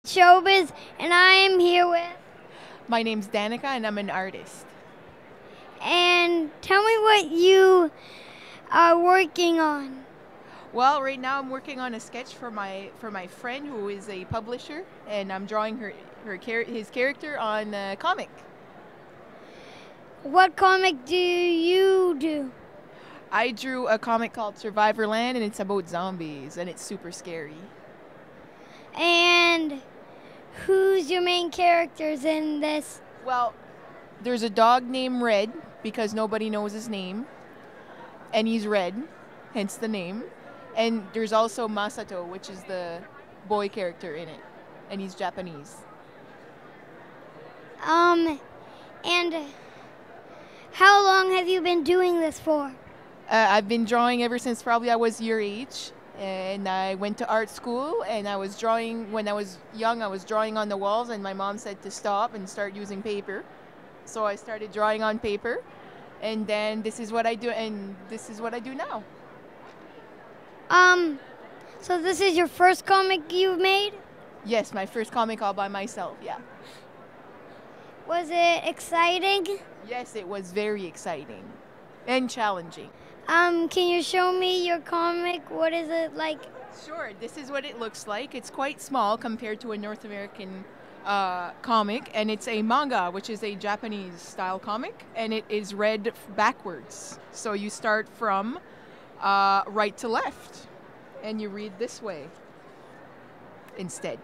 ShoBiz, and I am here with. My name's Danica, and I'm an artist. And tell me what you are working on. Well, right now I'm working on a sketch for my friend who is a publisher, and I'm drawing his character on a comic. What comic do you do? I drew a comic called Survivorland, and it's about zombies, and it's super scary. And who's your main characters in this? Well, there's a dog named Red because nobody knows his name, and he's red, hence the name. And there's also Masato, which is the boy character in it, and he's Japanese. And how long have you been doing this for? I've been drawing ever since probably I was your age, and I went to art school, and I was drawing when I was young. I was drawing on the walls, and my mom said to stop and start using paper. So I started drawing on paper, and then this is what I do, and this is what I do now. So this is your first comic you've made? Yes, my first comic all by myself, yeah. Was it exciting? Yes, it was very exciting and challenging. Can you show me your comic? What is it like? Sure, this is what it looks like. It's quite small compared to a North American comic, and it's a manga, which is a Japanese style comic, and it is read backwards. So you start from right to left, and you read this way instead.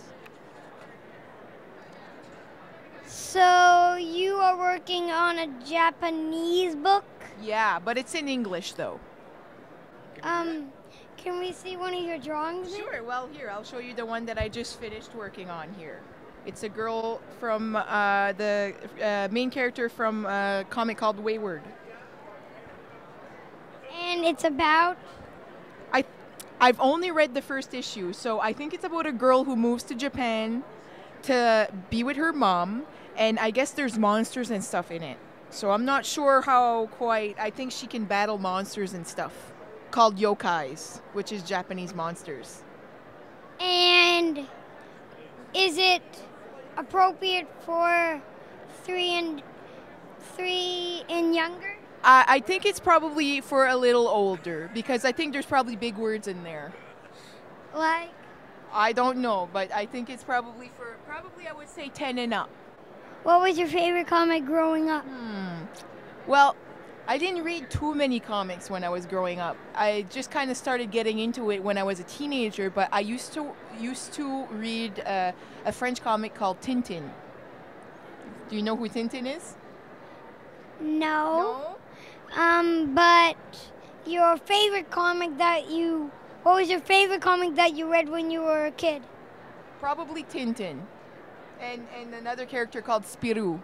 So you are working on a Japanese book? Yeah, but it's in English though. Can we see one of your drawings? Sure, well here, I'll show you the one that I just finished working on here. It's a girl from the main character from a comic called Wayward. And it's about? I've only read the first issue, so I think it's about a girl who moves to Japan to be with her mom, and I guess there's monsters and stuff in it. So I'm not sure how quite, I think she can battle monsters and stuff called yokais, which is Japanese monsters. And is it appropriate for three and younger? I think it's probably for a little older because I think there's probably big words in there. Like? I don't know, but I think it's probably I would say 10 and up. What was your favorite comic growing up? Well, I didn't read too many comics when I was growing up. I just kind of started getting into it when I was a teenager, but I used to read a French comic called Tintin. Do you know who Tintin is? No. But your favorite comic what was your favorite comic that you read when you were a kid? Probably Tintin. And another character called Spirou.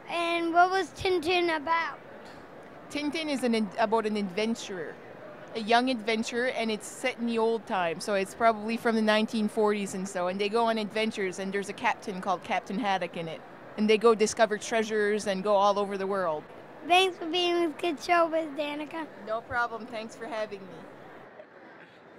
And what was Tintin about? Tintin is about an adventurer, a young adventurer, and it's set in the old time, so it's probably from the 1940s and so, and they go on adventures, and there's a captain called Captain Haddock in it, and they go discover treasures and go all over the world. Thanks for being with Kid ShoBiz, Danica. No problem. Thanks for having me.